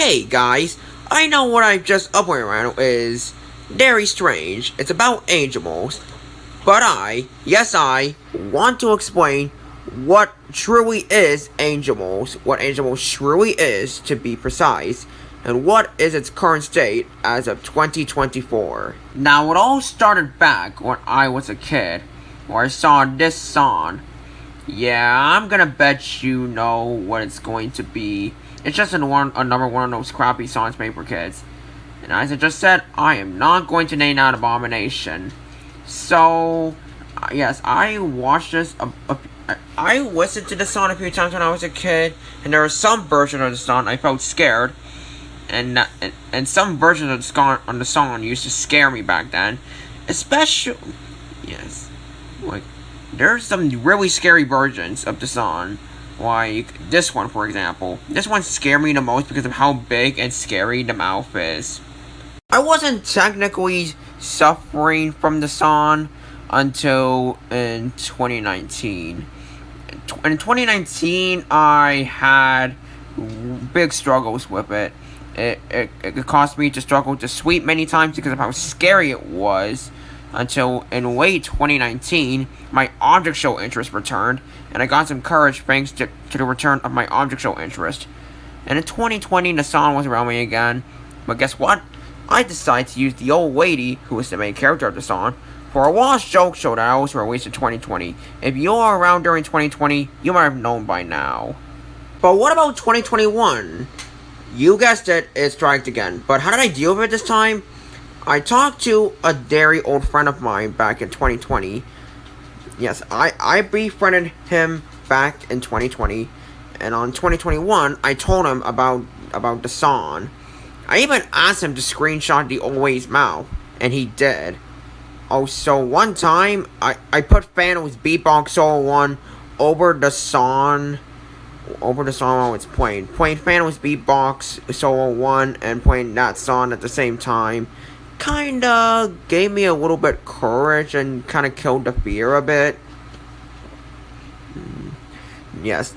Hey guys, I know what I just uploaded right now is very strange. It's about Angels, but yes I, want to explain what truly is Angels, what Angels truly is to be precise, and what is its current state as of 2024. Now it all started back when I was a kid, where I saw this song. Yeah, I'm gonna bet you know what it's going to be. It's just another one of those crappy songs made for kids. And as I just said, I am not going to name that abomination. So, yes, I watched this. I listened to the song a few times when I was a kid, and there was some version of the song I felt scared, and some versions of the song used to scare me back then, especially yes, like there's some really scary versions of the song. Like this one, for example. This one scared me the most because of how big and scary the mouth is. I wasn't technically suffering from the song until in 2019. In 2019, I had big struggles with it. It caused me to struggle to sleep many times because of how scary it was. Until in late 2019, my object show interest returned, and I got some courage thanks to the return of my object show interest. And in 2020, the song was around me again, but guess what? I decided to use the old lady, who was the main character of the song, for a lost joke show that I was released in 2020. If you are around during 2020, you might have known by now. But what about 2021? You guessed it, it striked again. But how did I deal with it this time? I talked to a very old friend of mine back in 2020. Yes, I befriended him back in 2020. And on 2021, I told him about the song. I even asked him to screenshot the old lady's mouth. And he did. Oh, so one time, I put Phantom's Beatbox Solo 1 over the song while it's playing. Playing Phantom's Beatbox Solo 1 and playing that song at the same time kinda gave me a little bit courage and kinda killed the fear a bit. Yes,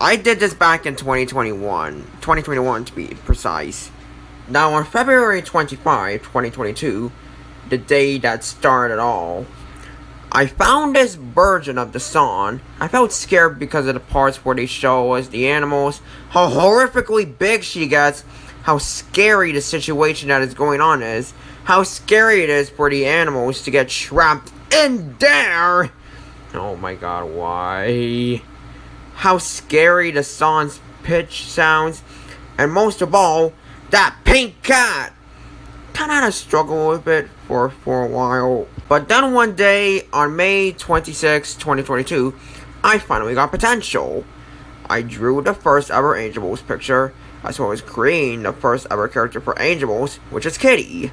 I did this back in 2021 to be precise. Now on February 25, 2022, the day that started it all, I found this version of the song. I felt scared because of the parts where they show us the animals, how horrifically big she gets, how scary the situation that is going on is, how scary it is for the animals to get trapped in there. Oh my god, why? How scary the song's pitch sounds, and most of all, that pink cat. Kinda had a struggle with it for a while. But then one day, on May 26, 2022, I finally got potential. I drew the first ever Angels picture, as well as creating the first ever character for Angels, which is Kitty.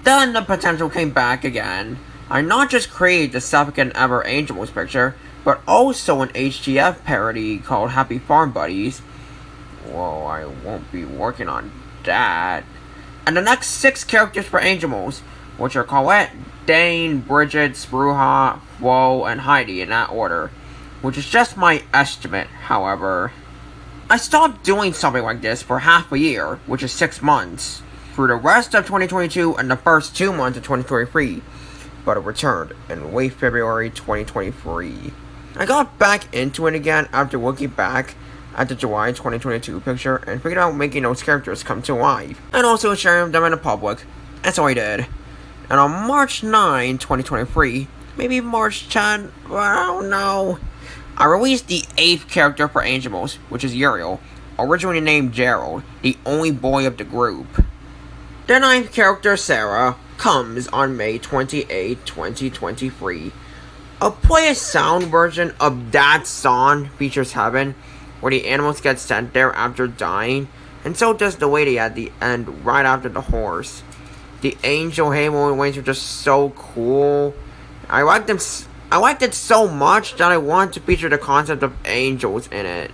Then the potential came back again. I not just created the second ever Angels picture, but also an HGF parody called Happy Farm Buddies. Whoa, I won't be working on that. And the next 6 characters for Angels, which are Colette, Dane, Bridget, Spruha, Flo, and Heidi in that order, which is just my estimate, however. I stopped doing something like this for half a year, which is 6 months, through the rest of 2022 and the first 2 months of 2023, but it returned in late February 2023. I got back into it again after looking back at the July 2022 picture and figured out making those characters come to life, and also sharing them in the public. That's all I did. And on March 9, 2023, maybe March 10, I don't know, I released the 8th character for Angels, which is Uriel, originally named Gerald, the only boy of the group. The 9th character, Sarah, comes on May 28, 2023. A play a sound version of that song features Heaven, where the animals get sent there after dying, and so does the lady at the end right after the horse. The angel halo and wings are just so cool. I liked it so much that I want to feature the concept of angels in it.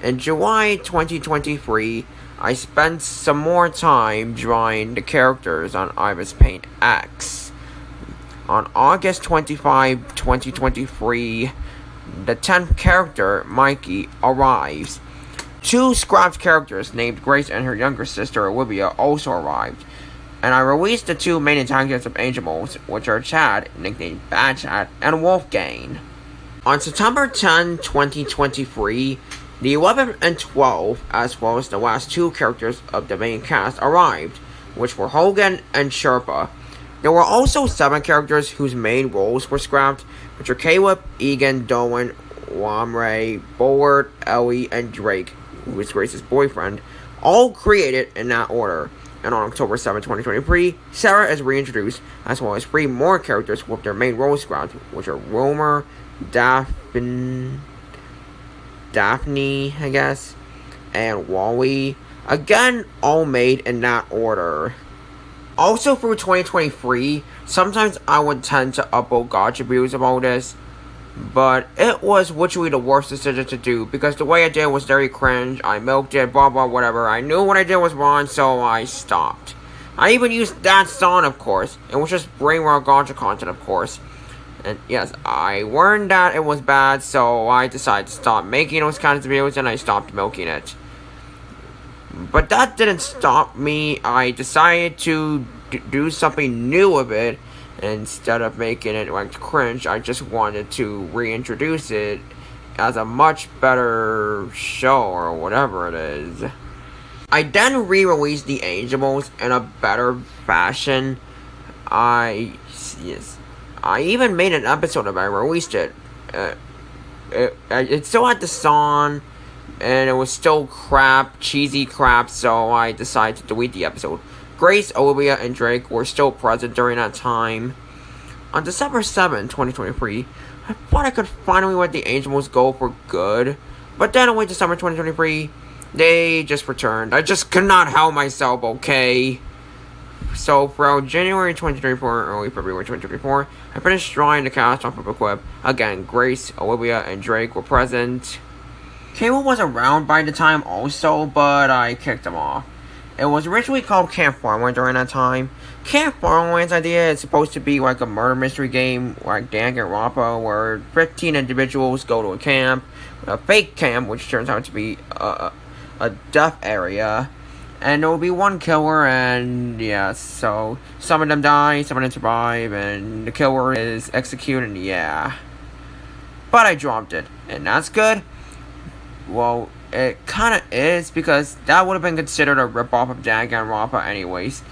In July 2023, I spent some more time drawing the characters on Ibis Paint X. On August 25, 2023, the 10th character, Mikey, arrives. 2 scrapped characters named Grace and her younger sister Olivia also arrived. And I released the 2 main antagonists of Angelmos, which are Chad, nicknamed Bad Chad, and Wolfgang. On September 10, 2023, the 11 and 12, as well as the last 2 characters of the main cast, arrived, which were Hogan and Sherpa. There were also 7 characters whose main roles were scrapped, which are Caleb, Egan, Dolan, Wamray, Bullard, Ellie, and Drake, who is Grace's boyfriend, all created in that order. And on October 7, 2023, Sarah is reintroduced, as well as 3 more characters with their main roles scrapped, which are Romer, Daphne, I guess, and Wally. Again, all made in that order. Also through 2023, sometimes I would tend to upload gotcha videos about this, but it was literally the worst decision to do, because the way I did was very cringe, I milked it, blah blah whatever, I knew what I did was wrong, so I stopped. I even used that song, of course, it was just brainware gotcha content, of course. And yes, I learned that it was bad, so I decided to stop making those kinds of videos, and I stopped milking it. But that didn't stop me. I decided to do something new with it. Instead of making it like cringe, I just wanted to reintroduce it as a much better show, or whatever it is. I then re-released the Angelmos in a better fashion. I even made an episode of it. I released it. It still had the song, and it was still crap, cheesy crap, so I decided to delete the episode. Grace, Olivia, and Drake were still present during that time. On December 7, 2023, I thought I could finally let the Angelmos go for good, but then on late December 2023, they just returned. I just could not help myself, okay? So, throughout January 2024 and early February 2024, I finished drawing the cast on Paperclip. Again, Grace, Olivia, and Drake were present. Cable was around by the time also, but I kicked him off. It was originally called Camp Farmland during that time. Camp Farmland's idea is supposed to be like a murder mystery game, like Danganronpa, where 15 individuals go to a camp, a fake camp, which turns out to be a death area. And there will be one killer, and yeah, so some of them die, some of them survive, and the killer is executed, yeah. But I dropped it, and that's good. Well, it kinda is, because that would have been considered a ripoff of Danganronpa anyways.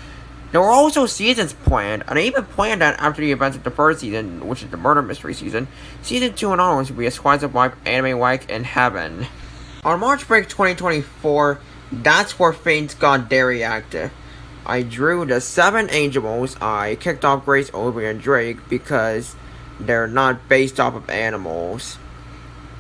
There were also seasons planned, and I even planned that after the events of the first season, which is the murder mystery season, Season 2 and onwards would be a slice of life anime like in heaven. On March break 2024, that's where things got very active. I drew the 7 Angelmos. I kicked off Grace, Olivia, and Drake because they're not based off of animals.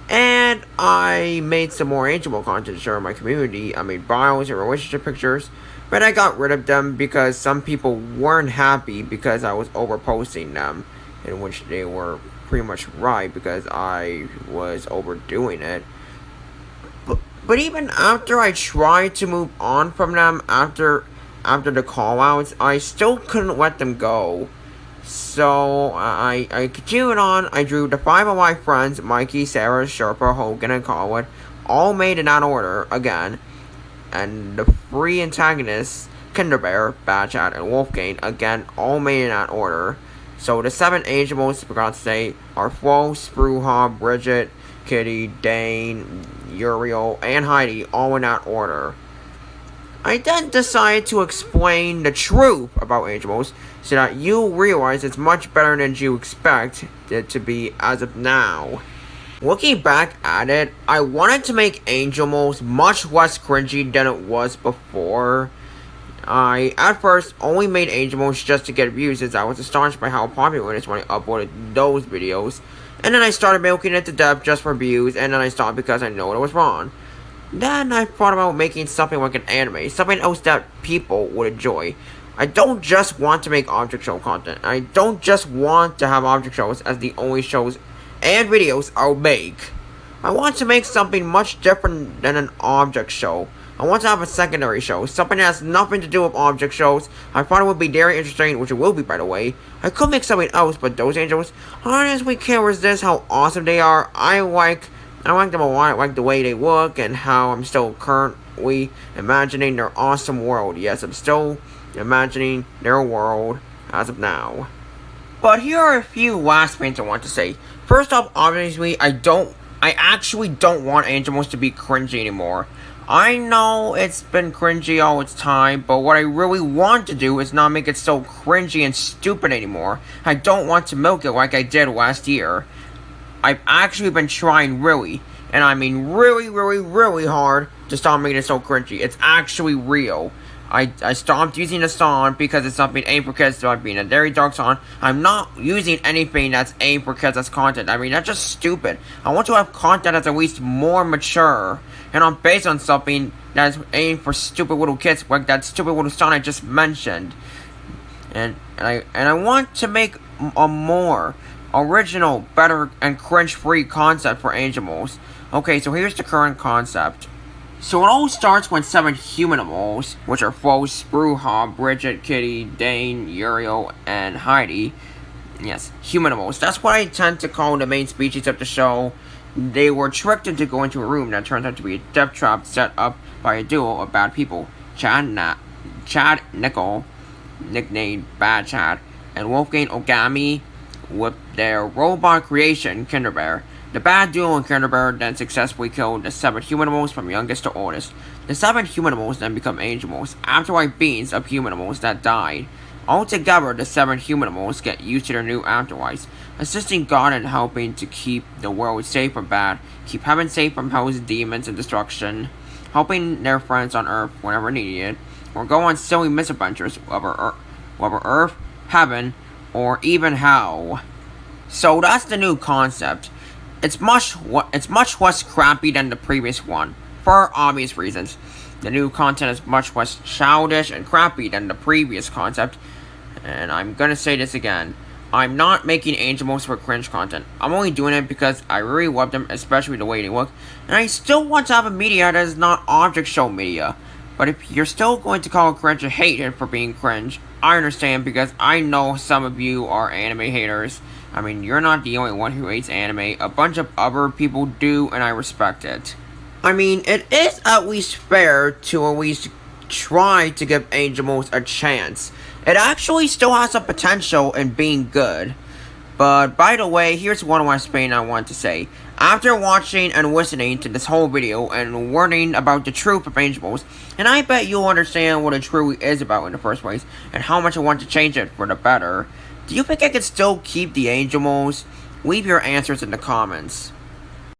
And I made some more Angelmo content to share in my community. I made bios and relationship pictures, but I got rid of them because some people weren't happy because I was overposting them, in which they were pretty much right because I was overdoing it. But even after I tried to move on from them after the callouts, I still couldn't let them go. So, I continued on. I drew the 5 of my friends, Mikey, Sarah, Sherpa, Hogan, and Colwood, all made in that order, again. And the 3 antagonists, Kinderbear, Batchat, and Wolfgang, again, all made in that order. So, the 7 Angelmos, I forgot to say, are Flo, Spruha, Bridget, Kitty, Dane, Uriel, and Heidi, all in that order. I then decided to explain the truth about Angelmos so that you realize it's much better than you expect it to be as of now. Looking back at it, I wanted to make Angelmos much less cringy than it was before. I, at first, only made Angelmos just to get views as I was astonished by how popular it is when I uploaded those videos. And then I started milking it to death just for views, and then I stopped because I know it was wrong. Then I thought about making something like an anime, something else that people would enjoy. I don't just want to make object show content. I don't just want to have object shows as the only shows and videos I'll make. I want to make something much different than an object show. I want to have a secondary show, something that has nothing to do with object shows. I thought it would be very interesting, which it will be, by the way. I could make something else, but those angels honestly can't resist how awesome they are. I like I like them a lot. I like the way they look and how I'm still currently imagining their awesome world. Yes, I'm still imagining their world as of now. But here are a few last things I want to say. First off, obviously, I actually don't want Angelmos to be cringy anymore. I know it's been cringy all its time, but what I really want to do is not make it so cringy and stupid anymore. I don't want to milk it like I did last year. I've actually been trying really, and I mean really hard to stop making it so cringy. It's actually real. I stopped using the song because it's not being aimed for kids, so I'm being a very dark song. I'm not using anything that's aimed for kids as content. I mean, that's just stupid. I want to have content that's at least more mature and not based on something that's aimed for stupid little kids, like that stupid little song I just mentioned. And I want to make a more original, better, and cringe-free concept for Angelmos. Okay, so here's the current concept. So it all starts when 7 humanimals, which are Flo, Spruha, Bridget, Kitty, Dane, Uriel, and Heidi. Yes, humanimals. That's what I tend to call the main species of the show. They were tricked into going to a room that turns out to be a death trap set up by a duo of bad people. Chad Nickel, nicknamed Bad Chad, and Wolfgang Ogami with their robot creation, Kinder Bear. The bad duo in Kinder Bear then successfully killed the 7 humanimals from youngest to oldest. The 7 humanimals then become Angelmos, afterlife beings of humanimals that died. Altogether, the 7 humanimals get used to their new afterlives, assisting God in helping to keep the world safe from bad, keep heaven safe from hell's demons and destruction, helping their friends on Earth whenever needed, or go on silly misadventures, whether Earth, heaven, or even hell. So that's the new concept. It's much less crappy than the previous one, for obvious reasons. The new content is much less childish and crappy than the previous concept, and I'm gonna say this again. I'm not making Angelmos for cringe content. I'm only doing it because I really love them, especially the way they look, and I still want to have a media that is not object show media. But if you're still going to call it cringe and hate it for being cringe, I understand because I know some of you are anime haters. I mean, you're not the only one who hates anime. A bunch of other people do, and I respect it. I mean, it is at least fair to at least try to give Angelmos a chance. It actually still has some potential in being good. But, by the way, here's one last thing I want to say. After watching and listening to this whole video and learning about the truth of Angelmos, and I bet you'll understand what it truly is about in the first place, and how much I want to change it for the better, do you think I could still keep the Angelmos? Leave your answers in the comments.